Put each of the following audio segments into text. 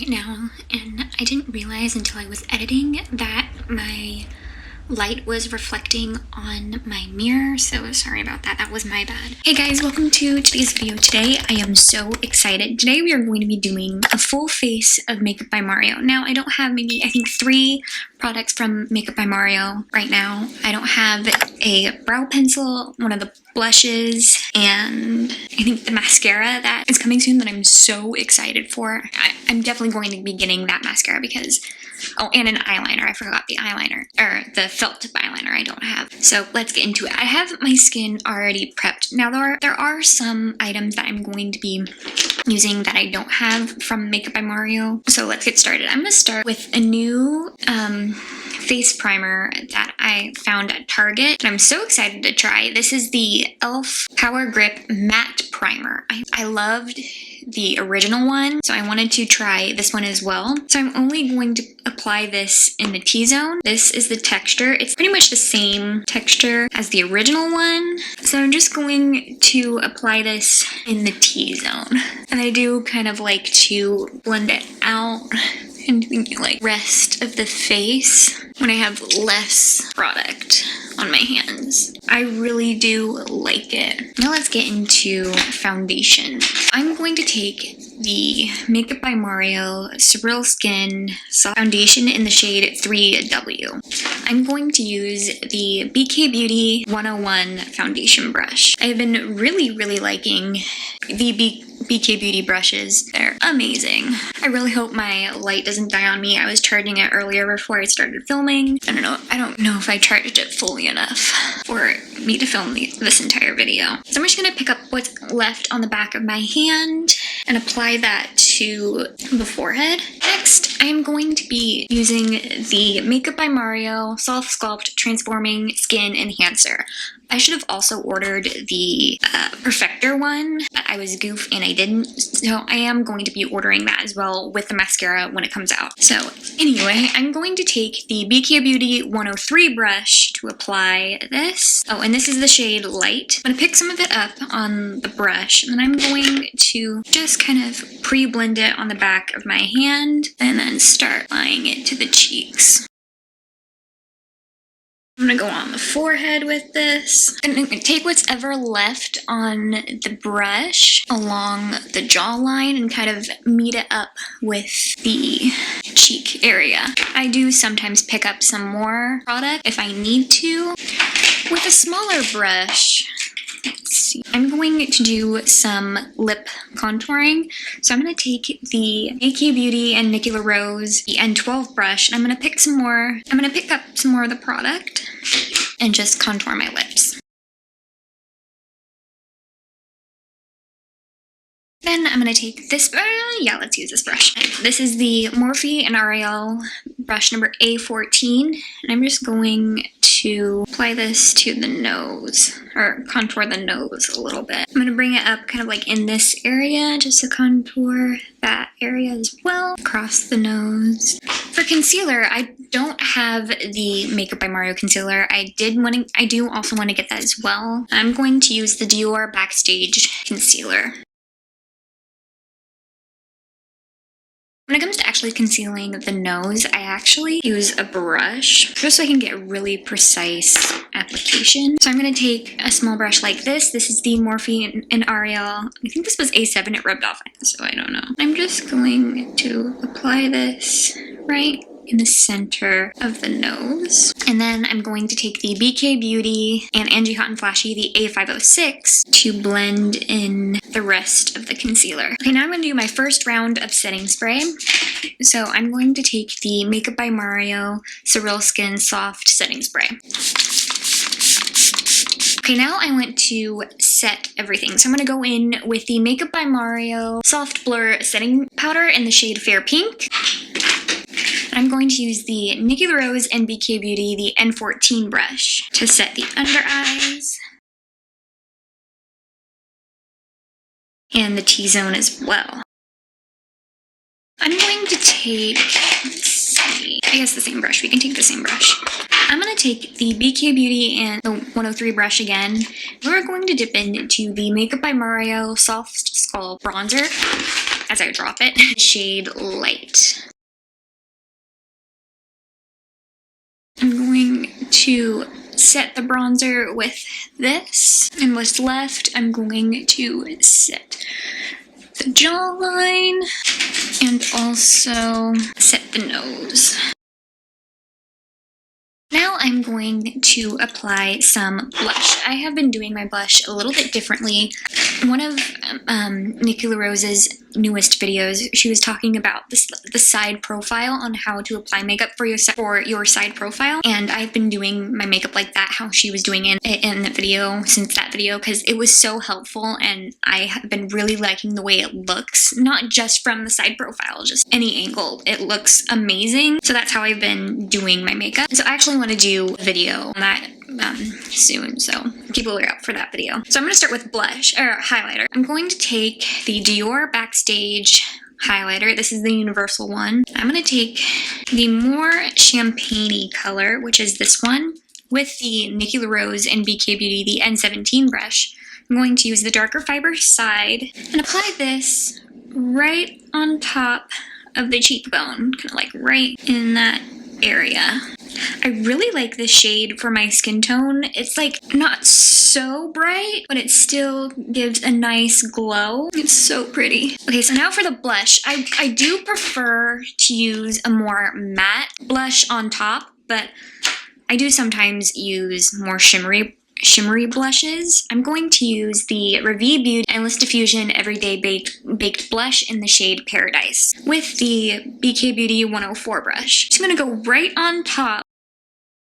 right now, and I didn't realize until I was editing that my light was reflecting on my mirror, so sorry about that. That was my bad. Hey guys, welcome to today's video. Today I am so excited. Today we are going to be doing a full face of Makeup by Mario. Now I don't have I think 3 products from Makeup by Mario right now. I don't have a brow pencil, one of the blushes, and I think the mascara that is coming soon that I'm so excited for. I'm definitely going to be getting that mascara because, oh, and an eyeliner. I forgot the eyeliner, or the felt tip eyeliner I don't have. So let's get into it. I have my skin already prepped. Now there are some items that I'm going to be using that I don't have from Makeup by Mario. So let's get started. I'm gonna start with a new face primer that I found at Target, and I'm so excited to try. This is the e.l.f. Power Grip Matte Primer. I loved the original one, so I wanted to try this one as well. So I'm only going to apply this in the T-zone. This is the texture. It's pretty much the same texture as the original one. So I'm just going to apply this in the T-zone. And I do kind of like to blend it out and like rest of the face when I have less product on my hands. I really do like it. Now let's get into foundation. I'm going to take the Makeup by Mario Surreal Skin Foundation in the shade 3W. I'm going to use the BK Beauty 101 foundation brush. I've been really liking the BK Beauty brushes. They're amazing. I really hope my light doesn't die on me. I was charging it earlier before I started filming. I don't know if I charged it fully enough for me to film this entire video. So I'm just gonna pick up what's left on the back of my hand and apply that to the forehead. Next, I'm going to be using the Makeup by Mario Soft Sculpt Transforming Skin Enhancer. I should have also ordered the Perfector one, but I was goof and I didn't. So I am going to be ordering that as well with the mascara when it comes out. So anyway, I'm going to take the BK Beauty 103 brush to apply this. Oh, and this is the shade Light. I'm gonna pick some of it up on the brush, and then I'm going to just kind of pre-blend it on the back of my hand and then start applying it to the cheeks. I'm gonna go on the forehead with this. I'm gonna take what's ever left on the brush along the jawline and kind of meet it up with the cheek area. I do sometimes pick up some more product if I need to. With a smaller brush, let's see, I'm going to do some lip contouring. So I'm going to take the AK Beauty and Nikki LaRose, the N12 brush, and I'm going to pick up some more of the product and just contour my lips. Then I'm going to take this, let's use this brush. This is the Morphe and L'Oreal brush number A14, and I'm just going to apply this to the nose, or contour the nose a little bit. I'm going to bring it up kind of like in this area, just to contour that area as well, across the nose. For concealer, I don't have the Makeup by Mario concealer. I do also want to get that as well. I'm going to use the Dior Backstage concealer. When it comes to actually concealing the nose, I actually use a brush just so I can get really precise application. So I'm going to take a small brush like this. This is the Morphe and L'Oreal. I think this was A7. It rubbed off, so I don't know. I'm just going to apply this right in the center of the nose. And then I'm going to take the BK Beauty and Angie Hot and Flashy, the A506, to blend in the rest of the concealer. Okay, now I'm going to do my first round of setting spray. So I'm going to take the Makeup by Mario Surreal Skin Soft Setting Spray. Okay, now I want to set everything. So I'm going to go in with the Makeup by Mario Soft Blur Setting Powder in the shade Fair Pink. I'm going to use the Nikki LaRose and BK Beauty, the N14 brush, to set the under eyes and the T-zone as well. I'm going to take, let's see, I guess the same brush. We can take the same brush. I'm going to take the BK Beauty and the 103 brush again. We're going to dip into the Makeup by Mario Soft Sculpt Bronzer as I drop it, shade Light. I'm going to set the bronzer with this, and what's left, I'm going to set the jawline and also set the nose. Now I'm going to apply some blush. I have been doing my blush a little bit differently. One of Nikki LaRose's newest videos, she was talking about the side profile on how to apply makeup for your side profile, and I've been doing my makeup like that, how she was doing it in the video, since that video, because it was so helpful, and I have been really liking the way it looks, not just from the side profile, just any angle. It looks amazing, so that's how I've been doing my makeup. So I actually want to do a video on that soon, so keep a lookout for that video. So I'm going to start with blush, or highlighter. I'm going to take the Dior Backstage highlighter. This is the universal one. I'm going to take the more champagne-y color, which is this one, with the Nikki LaRose and BK Beauty, the N17 brush. I'm going to use the darker fiber side and apply this right on top of the cheekbone, kind of like right in that area. I really like this shade for my skin tone. It's like not so bright, but it still gives a nice glow. It's so pretty. Okay, so now for the blush. I do prefer to use a more matte blush on top, but I do sometimes use more shimmery blushes. I'm going to use the Ravie Beauty Endless Diffusion Everyday Baked Blush in the shade Paradise with the BK Beauty 104 brush. So I'm going to go right on top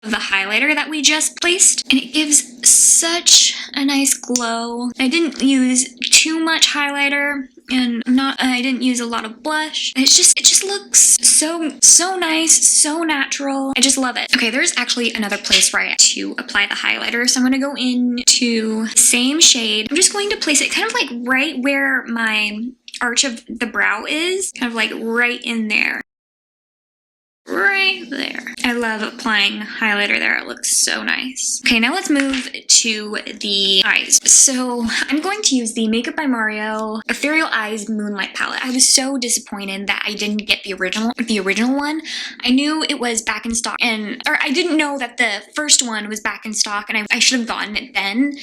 of the highlighter that we just placed, and it gives such a nice glow. I didn't use too much highlighter, and I didn't use a lot of blush. It just looks so nice, so natural. I just love it. Okay, there's actually another place where I have to apply the highlighter, so I'm going to go into same shade. I'm just going to place it kind of like right where my arch of the brow is, kind of like right in there. Right there. I love applying highlighter there. It looks so nice. Okay, now let's move to the eyes. So I'm going to use the Makeup by Mario Ethereal Eyes Moonlight palette. I was so disappointed that I didn't get the original one. I knew it was back in stock, or I didn't know that the first one was back in stock, and I should have gotten it then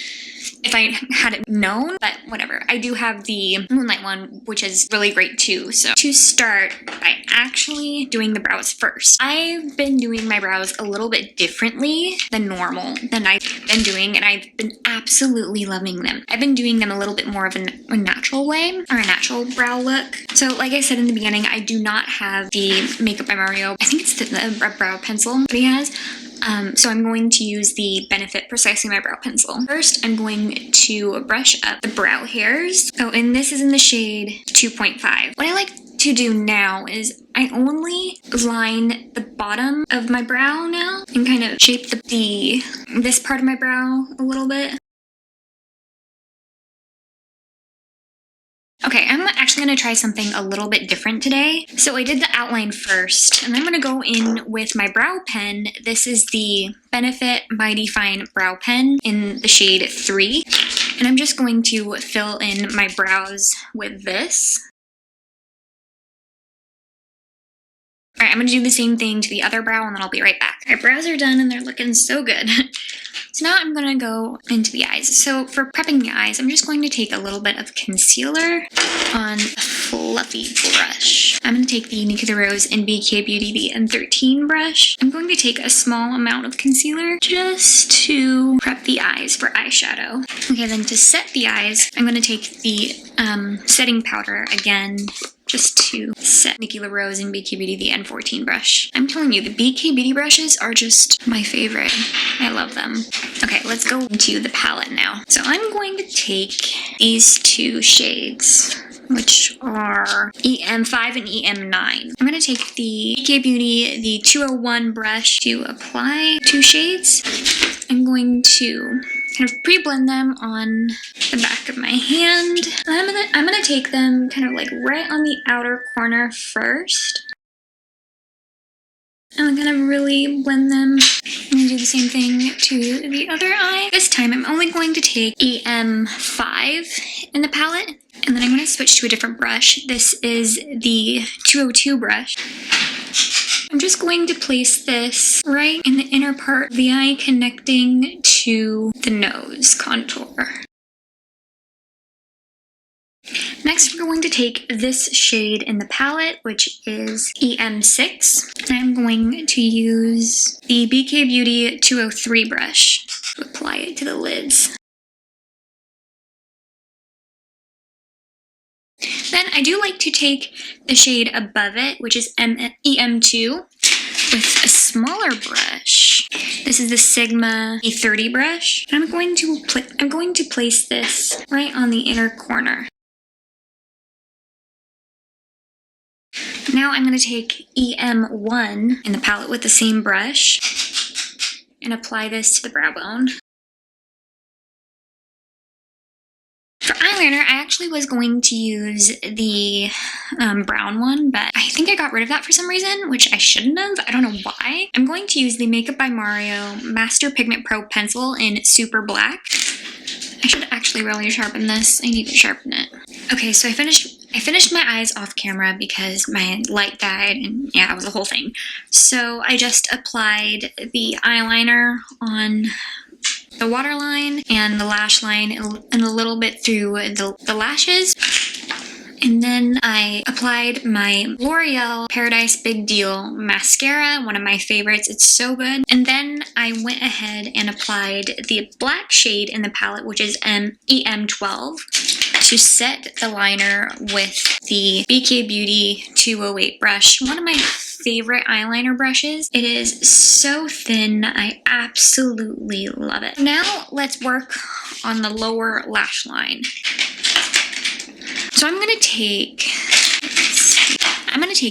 if I had it known, but whatever. I do have the Moonlight one, which is really great too. So to start by actually doing the brows first. I've been doing my brows a little bit differently than normal, than I've been doing, and I've been absolutely loving them. I've been doing them a little bit more of a natural way, or a natural brow look. So like I said in the beginning, I do not have the Makeup by Mario, I think it's the brow pencil that he has. So I'm going to use the Benefit Precisely My Brow Pencil. First, I'm going to brush up the brow hairs. Oh, and this is in the shade 2.5. What I like to do now is I only line the bottom of my brow now and kind of shape this part of my brow a little bit. Okay, I'm actually going to try something a little bit different today. So I did the outline first, and I'm going to go in with my brow pen. This is the Benefit Mighty Fine Brow Pen in the shade 3. And I'm just going to fill in my brows with this. Alright, I'm going to do the same thing to the other brow, and then I'll be right back. My brows are done, and they're looking so good. So now I'm going to go into the eyes. So for prepping the eyes, I'm just going to take a little bit of concealer on a fluffy brush. I'm going to take the Nikki LaRose and BK Beauty, the N13 brush. I'm going to take a small amount of concealer just to prep the eyes for eyeshadow. Okay, then to set the eyes, I'm going to take the setting powder again, just to set Nikki LaRose and BK Beauty, the N14 brush. I'm telling you, the BK Beauty brushes are just my favorite. I love them. Okay, let's go into the palette now. So I'm going to take these two shades, which are EM5 and EM9. I'm going to take the BK Beauty, the 201 brush to apply two shades. I'm going to kind of pre-blend them on the back of my hand. I'm gonna take them kind of like right on the outer corner first. And I'm gonna really blend them do the same thing to the other eye. This time I'm only going to take EM5 in the palette, and then I'm going to switch to a different brush. This is the 202 brush. I'm just going to place this right in the inner part of the eye, connecting to the nose contour. Next, we're going to take this shade in the palette, which is EM6. I'm going to use the BK Beauty 203 brush to apply it to the lids. Then I do like to take the shade above it, which is EM2, with a smaller brush. This is the Sigma E30 brush. And I'm going to place this right on the inner corner. Now I'm going to take EM1 in the palette with the same brush and apply this to the brow bone. For eyeliner, I actually was going to use the brown one, but I think I got rid of that for some reason, which I shouldn't have. I don't know why. I'm going to use the Makeup by Mario Master Pigment Pro Pencil in Super Black. I should actually really sharpen this. I need to sharpen it. Okay, so I finished my eyes off camera because my light died, and yeah, it was a whole thing. So I just applied the eyeliner on the waterline and the lash line and a little bit through the lashes. And then I applied my L'Oreal Paradise Big Deal mascara, one of my favorites. It's so good. And then I went ahead and applied the black shade in the palette, which is EM12, to set the liner with the BK Beauty 208 brush, one of my favorite eyeliner brushes. It is so thin. I absolutely love it. Now let's work on the lower lash line. So I'm going to take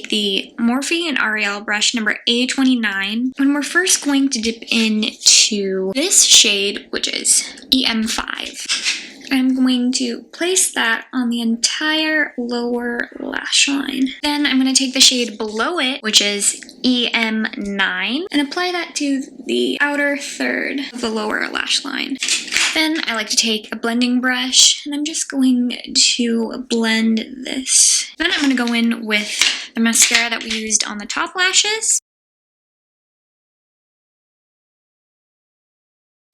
the Morphe and L'Oreal brush number A29, and we're first going to dip into this shade, which is EM5. I'm going to place that on the entire lower lash line. Then I'm going to take the shade below it, which is EM9, and apply that to the outer third of the lower lash line. Then I like to take a blending brush, and I'm just going to blend this. Then I'm going to go in with the mascara that we used on the top lashes.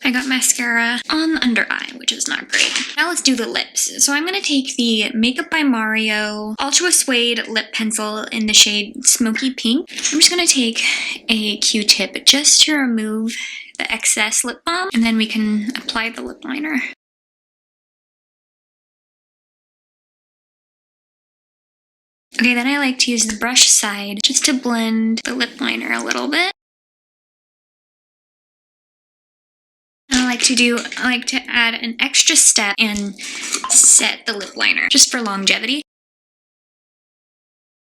I got mascara on the under eye, which is not great. Now let's do the lips. So I'm going to take the Makeup by Mario Ultra Suede Lip Pencil in the shade Smoky Pink. I'm just going to take a Q-tip just to remove the excess lip balm, and then we can apply the lip liner. Okay, then I like to use the brush side just to blend the lip liner a little bit. I like to add an extra step and set the lip liner just for longevity.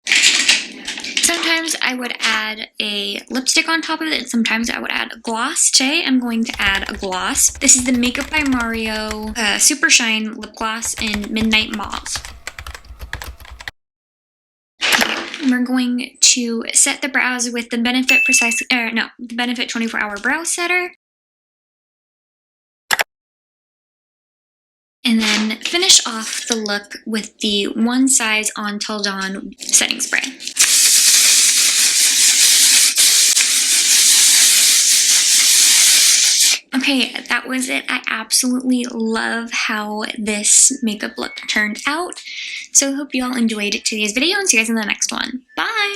Sometimes I would add a lipstick on top of it, and sometimes I would add a gloss. Today I'm going to add a gloss. This is the Makeup by Mario Super Shine Lip Gloss in Midnight Mauve. We're going to set the brows with the Benefit the Benefit 24-Hour Brow Setter. And then finish off the look with the One Size On Till Dawn setting spray. Okay, that was it. I absolutely love how this makeup look turned out. So I hope you all enjoyed today's video, and see you guys in the next one. Bye!